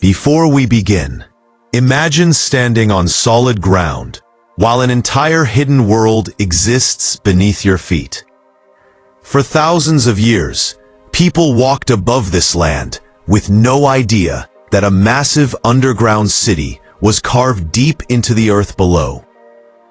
Before we begin, imagine standing on solid ground while an entire hidden world exists beneath your feet. For thousands of years, people walked above this land with no idea that a massive underground city was carved deep into the earth below.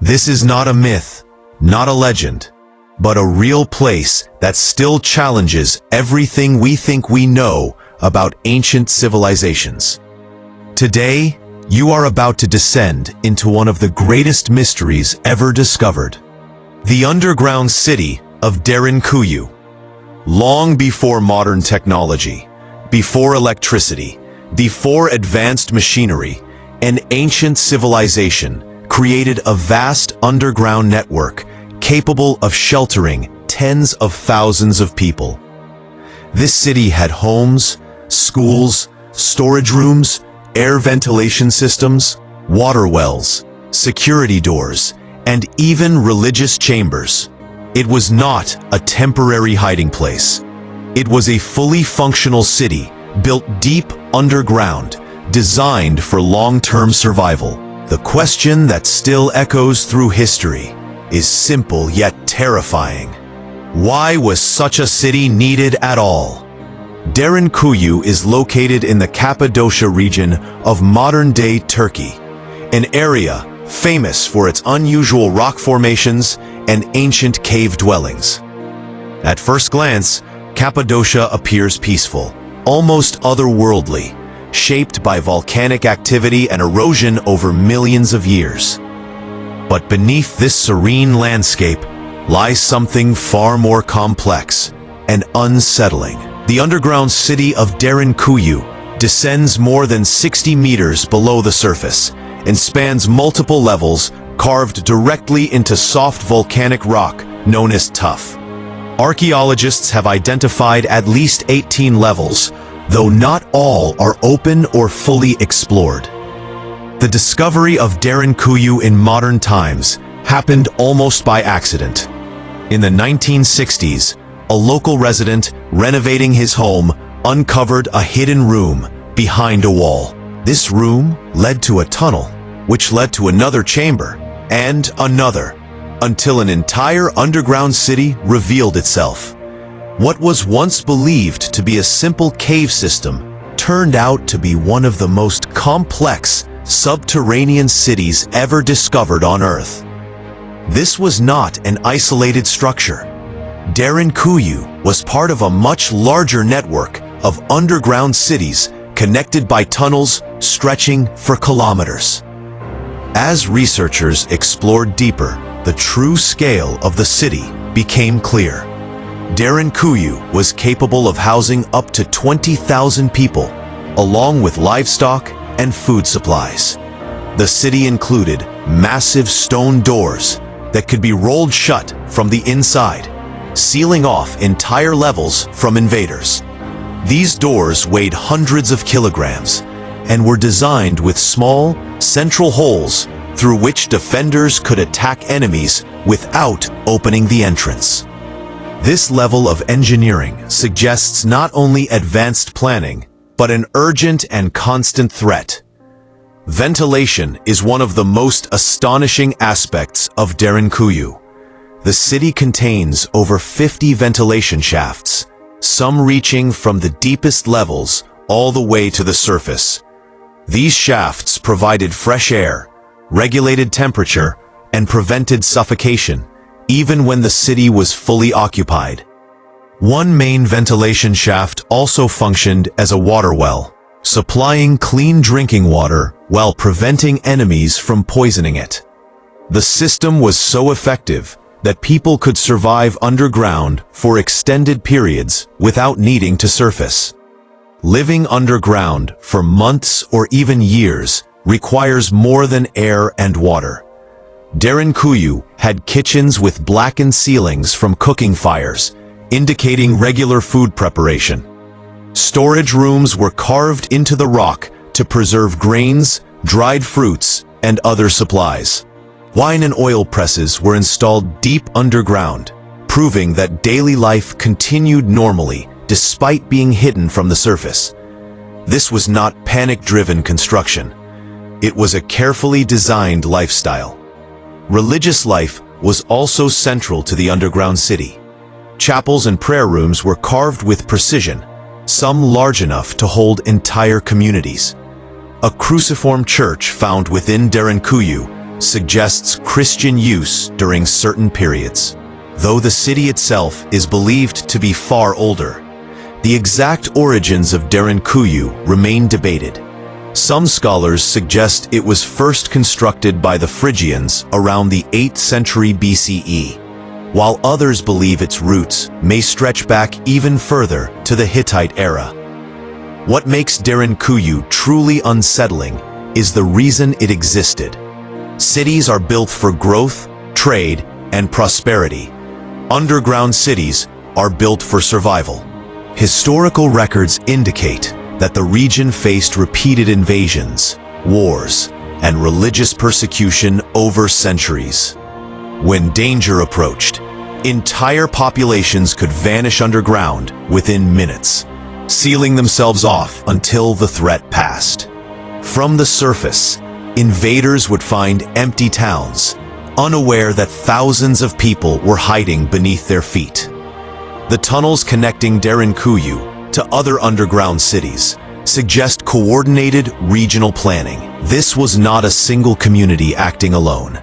This is not a myth, not a legend, but a real place that still challenges everything we think we know about ancient civilizations. Today, you are about to descend into one of the greatest mysteries ever discovered. The underground city of Derinkuyu. Long before modern technology, before electricity, before advanced machinery, an ancient civilization created a vast underground network capable of sheltering tens of thousands of people. This city had homes, schools, storage rooms, air ventilation systems, water wells, security doors, and even religious chambers. It was not a temporary hiding place. It was a fully functional city built deep underground, designed for long-term survival. The question that still echoes through history is simple yet terrifying. Why was such a city needed at all? Derinkuyu is located in the Cappadocia region of modern-day Turkey, an area famous for its unusual rock formations and ancient cave dwellings. At first glance, Cappadocia appears peaceful, almost otherworldly, shaped by volcanic activity and erosion over millions of years. But beneath this serene landscape lies something far more complex and unsettling. The underground city of Derinkuyu descends more than 60 meters below the surface and spans multiple levels carved directly into soft volcanic rock known as tuff. Archaeologists have identified at least 18 levels, though not all are open or fully explored. The discovery of Derinkuyu in modern times happened almost by accident. In the 1960s, a local resident renovating his home uncovered a hidden room behind a wall. This room led to a tunnel, which led to another chamber, and another, until an entire underground city revealed itself. What was once believed to be a simple cave system turned out to be one of the most complex subterranean cities ever discovered on Earth. This was not an isolated structure. Derinkuyu was part of a much larger network of underground cities connected by tunnels stretching for kilometers. As researchers explored deeper, the true scale of the city became clear. Derinkuyu was capable of housing up to 20,000 people, along with livestock and food supplies. The city included massive stone doors that could be rolled shut from the inside, sealing off entire levels from invaders. These doors weighed hundreds of kilograms and were designed with small, central holes through which defenders could attack enemies without opening the entrance. This level of engineering suggests not only advanced planning, but an urgent and constant threat. Ventilation is one of the most astonishing aspects of Derinkuyu. The city contains over 50 ventilation shafts, some reaching from the deepest levels all the way to the surface. These shafts provided fresh air, regulated temperature, and prevented suffocation, even when the city was fully occupied. One main ventilation shaft also functioned as a water well, supplying clean drinking water while preventing enemies from poisoning it. The system was so effective that people could survive underground for extended periods without needing to surface. Living underground for months or even years requires more than air and water. Derinkuyu had kitchens with blackened ceilings from cooking fires, indicating regular food preparation. Storage rooms were carved into the rock to preserve grains, dried fruits, and other supplies. Wine and oil presses were installed deep underground, proving that daily life continued normally despite being hidden from the surface. This was not panic-driven construction. It was a carefully designed lifestyle. Religious life was also central to the underground city. Chapels and prayer rooms were carved with precision, some large enough to hold entire communities. A cruciform church found within Derinkuyu suggests Christian use during certain periods. Though the city itself is believed to be far older, the exact origins of Derinkuyu remain debated. Some scholars suggest it was first constructed by the Phrygians around the 8th century BCE, while others believe its roots may stretch back even further to the Hittite era. What makes Derinkuyu truly unsettling is the reason it existed. Cities are built for growth, trade, and prosperity. Underground cities are built for survival. Historical records indicate that the region faced repeated invasions, wars, and religious persecution over centuries. When danger approached, entire populations could vanish underground within minutes, sealing themselves off until the threat passed. From the surface, invaders would find empty towns, unaware that thousands of people were hiding beneath their feet. The tunnels connecting Derinkuyu to other underground cities suggest coordinated regional planning. This was not a single community acting alone.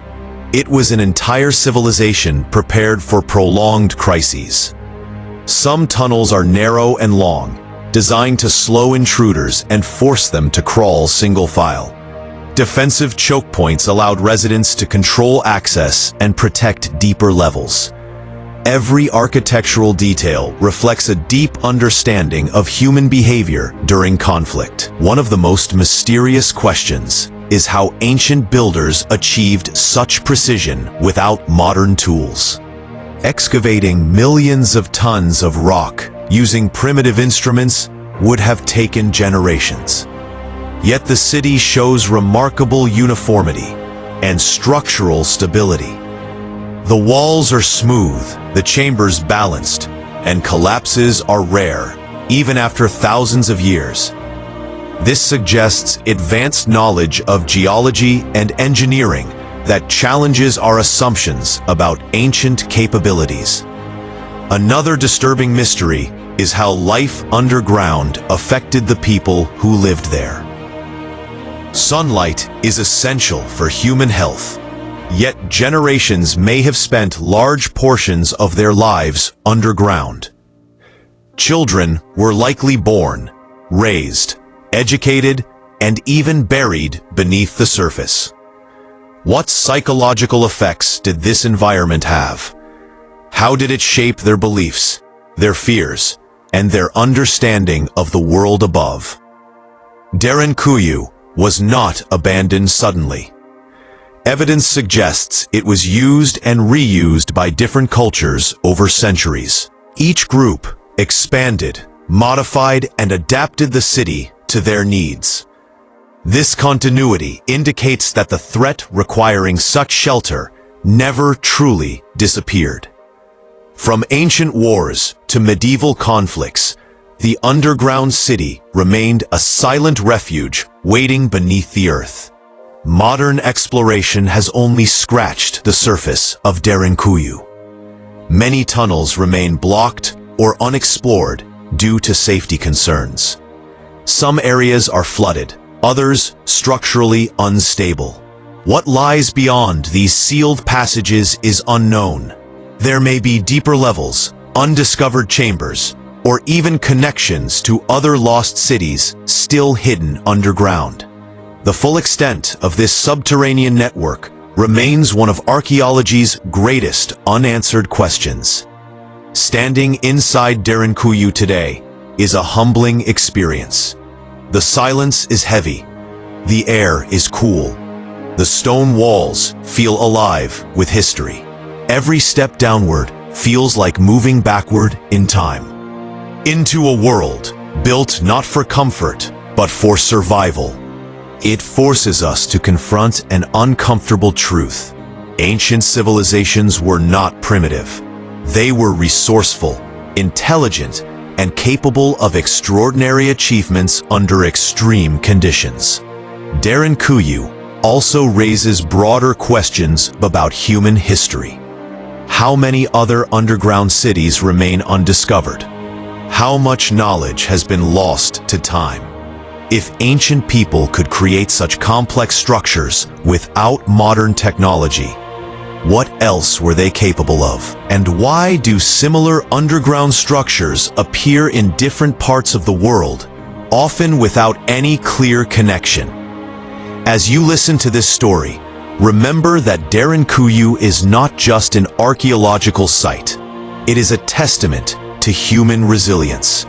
It was an entire civilization prepared for prolonged crises. Some tunnels are narrow and long, designed to slow intruders and force them to crawl single file. Defensive choke points allowed residents to control access and protect deeper levels. Every architectural detail reflects a deep understanding of human behavior during conflict. One of the most mysterious questions is how ancient builders achieved such precision without modern tools. Excavating millions of tons of rock using primitive instruments would have taken generations. Yet the city shows remarkable uniformity and structural stability. The walls are smooth, the chambers balanced, and collapses are rare, even after thousands of years. This suggests advanced knowledge of geology and engineering that challenges our assumptions about ancient capabilities. Another disturbing mystery is how life underground affected the people who lived there. Sunlight is essential for human health, yet generations may have spent large portions of their lives underground. Children were likely born, raised, educated, and even buried beneath the surface. What psychological effects did this environment have? How did it shape their beliefs, their fears, and their understanding of the world above? Derinkuyu was not abandoned suddenly. Evidence suggests it was used and reused by different cultures over centuries. Each group expanded, modified, and adapted the city to their needs. This continuity indicates that the threat requiring such shelter never truly disappeared. From ancient wars to medieval conflicts, the underground city remained a silent refuge waiting beneath the earth. Modern exploration has only scratched the surface of Derinkuyu. Many tunnels remain blocked or unexplored due to safety concerns. Some areas are flooded, others structurally unstable. What lies beyond these sealed passages is unknown. There may be deeper levels, undiscovered chambers, or even connections to other lost cities still hidden underground. The full extent of this subterranean network remains one of archaeology's greatest unanswered questions. Standing inside Derinkuyu today is a humbling experience. The silence is heavy. The air is cool. The stone walls feel alive with history. Every step downward feels like moving backward in time, into a world built not for comfort, but for survival. It forces us to confront an uncomfortable truth. Ancient civilizations were not primitive. They were resourceful, intelligent, and capable of extraordinary achievements under extreme conditions. Derinkuyu also raises broader questions about human history. How many other underground cities remain undiscovered? How much knowledge has been lost to time? If ancient people could create such complex structures without modern technology, what else were they capable of? And why do similar underground structures appear in different parts of the world, often without any clear connection? As you listen to this story, remember that Derinkuyu is not just an archaeological site. It is a testament to human resilience.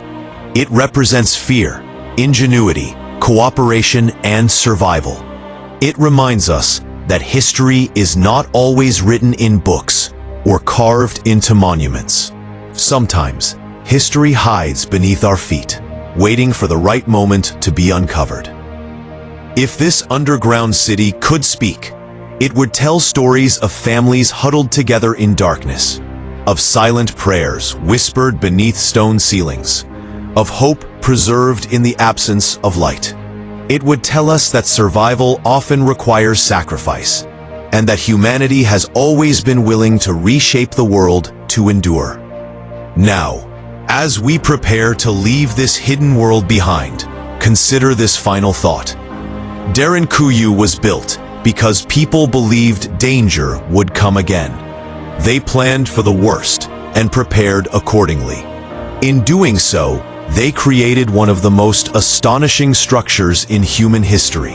It represents fear, ingenuity, cooperation, and survival. It reminds us that history is not always written in books or carved into monuments. Sometimes, history hides beneath our feet, waiting for the right moment to be uncovered. If this underground city could speak, it would tell stories of families huddled together in darkness, of silent prayers whispered beneath stone ceilings, of hope preserved in the absence of light. It would tell us that survival often requires sacrifice, and that humanity has always been willing to reshape the world to endure. Now, as we prepare to leave this hidden world behind, consider this final thought. Derinkuyu was built because people believed danger would come again. They planned for the worst and prepared accordingly. In doing so, they created one of the most astonishing structures in human history.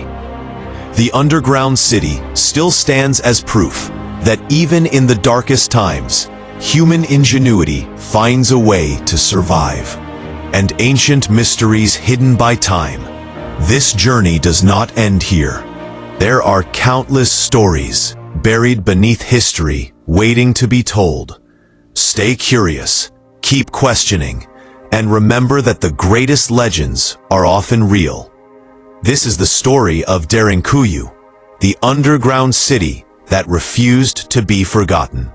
The underground city still stands as proof that even in the darkest times, human ingenuity finds a way to survive. And ancient mysteries hidden by time, this journey does not end here. There are countless stories buried beneath history waiting to be told. Stay curious, keep questioning, and remember that the greatest legends are often real. This is the story of Derinkuyu, the underground city that refused to be forgotten.